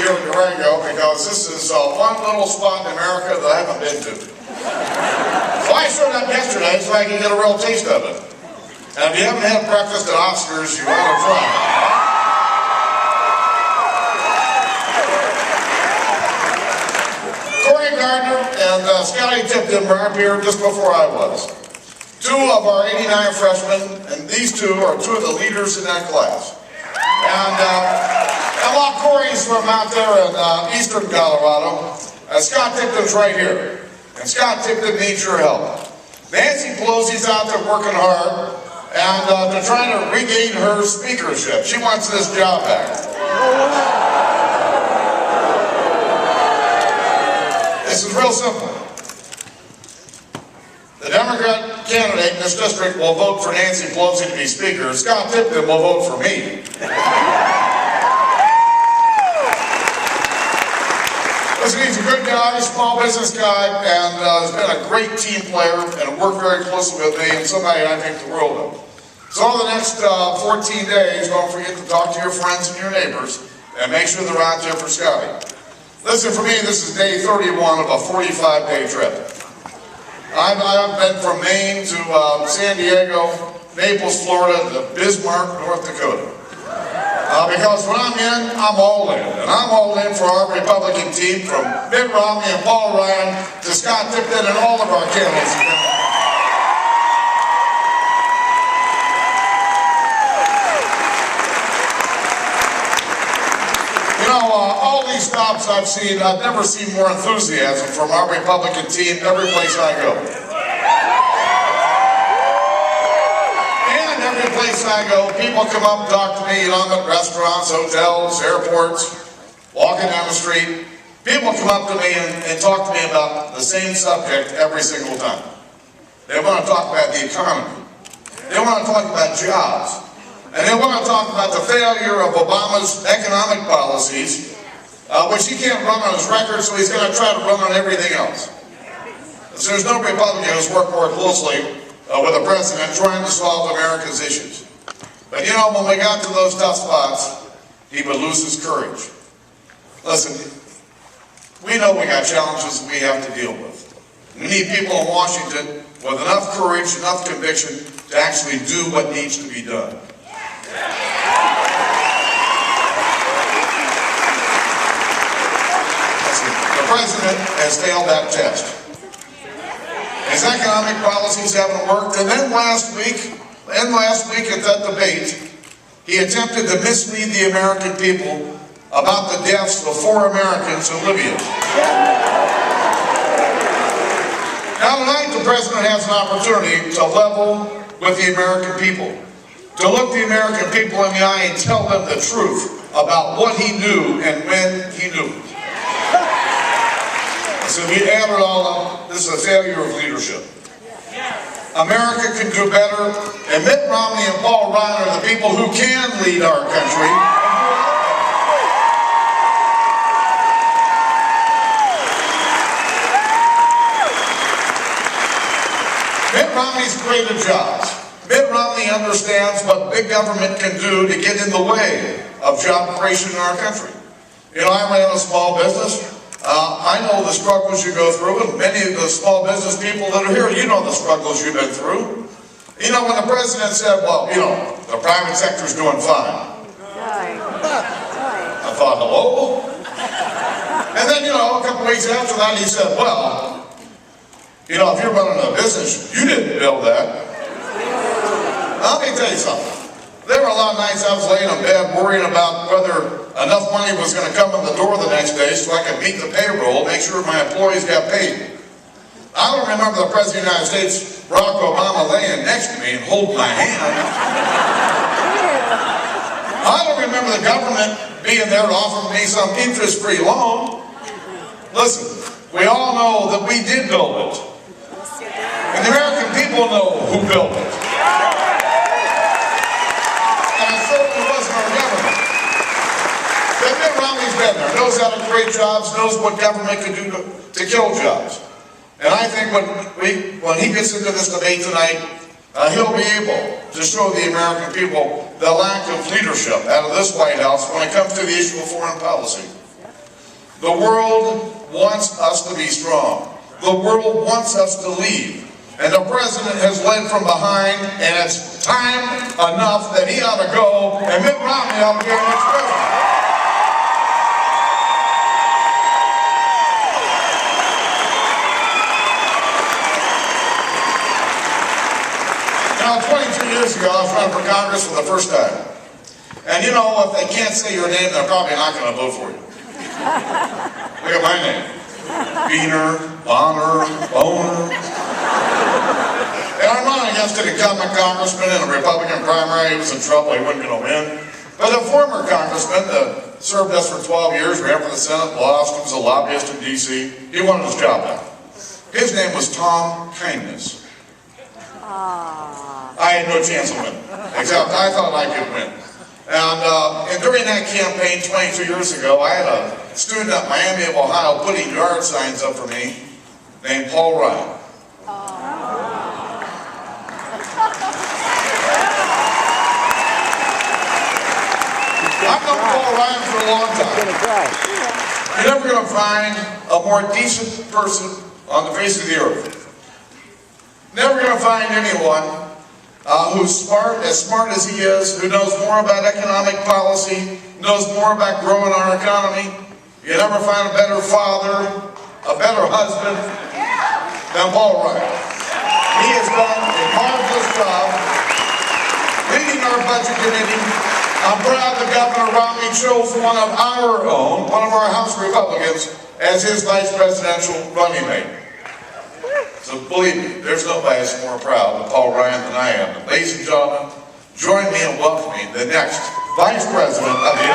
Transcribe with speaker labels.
Speaker 1: here in Durango because this is one little spot in America that I haven't been to. So I showed up yesterday so I can get a real taste of it. And if you haven't had breakfast at Oscar's, you ought to try it. Corey Gardner and Scotty Tipton were up here just before I was. Two of our 89 freshmen, and these two are two of the leaders in that class. And while Corey's from out there in eastern Colorado, Scott Tipton's right here. And Scott Tipton needs your help. Nancy Pelosi's out there working hard, and they're trying to regain her speakership. She wants this job back. This is real simple. The Democrat candidate in this district will vote for Nancy Pelosi to be Speaker. Scott Tipton will vote for me. Listen, he's a good guy, small business guy, and has been a great team player and worked very closely with me, and somebody I think the world of. So over the next 14 days, don't forget to talk to your friends and your neighbors, and make sure they're out there for Scotty. Listen, for me, this is day 31 of a 45-day trip. I've been from Maine to San Diego, Naples, Florida, to Bismarck, North Dakota. Because when I'm in, I'm all in. And I'm all in for our Republican team, from Mitt Romney and Paul Ryan to Scott Tipton and all of our candidates. You know, all these stops I've seen, I've never seen more enthusiasm from our Republican team every place I go. Every place I go, people come up and talk to me, you know, I'm at restaurants, hotels, airports, walking down the street. People come up to me and talk to me about the same subject every single time. They want to talk about the economy. They want to talk about jobs. And they want to talk about the failure of Obama's economic policies, which he can't run on his record, so he's going to try to run on everything else. So there's no Republican who's worked more closely with the president trying to solve America's issues. But you know, when we got to those tough spots, he would lose his courage. Listen, we know we got challenges we have to deal with. We need people in Washington with enough courage, enough conviction to actually do what needs to be done. Listen, the president has failed that test. His economic policies haven't worked, and then last week at that debate, he attempted to mislead the American people about the deaths of 4 Americans in Libya. Now tonight, the president has an opportunity to level with the American people, to look the American people in the eye and tell them the truth about what he knew and when he knew it. So if you add it all up, this is a failure of leadership. America can do better, and Mitt Romney and Paul Ryan are the people who can lead our country. Mitt Romney's created jobs. Mitt Romney understands what big government can do to get in the way of job creation in our country. You know, I ran a small business. I know the struggles you go through, and many of the small business people that are here, you know the struggles you've been through. You know, when the president said, well, you know, the private sector's doing fine. I thought, hello? And then, you know, a couple weeks after that, he said, well, you know, if you're running a business, you didn't build that. Now, let me tell you something. There were a lot of nights I was laying in bed worrying about whether enough money was going to come in the door the next day so I could meet the payroll, make sure my employees got paid. I don't remember the President of the United States, Barack Obama, laying next to me and holding my hand. I don't remember the government being there to offer me some interest-free loan. Listen, we all know that we did build it. And the American people know who built it. Mitt Romney's been there, knows how to create jobs, knows what government can do to kill jobs. And I think when he gets into this debate tonight, he'll be able to show the American people the lack of leadership out of this White House when it comes to the issue of foreign policy. The world wants us to be strong. The world wants us to lead. And the president has led from behind, and it's time enough that he ought to go, and Mitt Romney ought to be our next president. Now, 22 years ago, I was running for Congress for the first time. And you know, if they can't say your name, they're probably not going to vote for you. Look at my name. Boehner, Boehner. And I'm running against an incumbent congressman in a Republican primary. He was in trouble, he wasn't going to win. But a former congressman that served us for 12 years, ran for the Senate, lost, he was a lobbyist in D.C. He wanted his job back. His name was Tom Kindness. I had no chance of winning, except I thought I could win. And during that campaign 22 years ago, I had a student at Miami of Ohio putting yard signs up for me named Paul Ryan. I've known Paul Ryan for a long time. You're never going to find a more decent person on the face of the earth. Never going to find anyone who's as smart as he is, who knows more about economic policy, knows more about growing our economy. You never find a better father, a better husband than Paul Ryan. He has done a marvelous job leading our budget committee. I'm proud that Governor Romney chose one of our own, one of our House Republicans, as his vice presidential running mate. So believe me, there's nobody that's more proud of Paul Ryan than I am. And ladies and gentlemen, join me in welcoming the next Vice President of the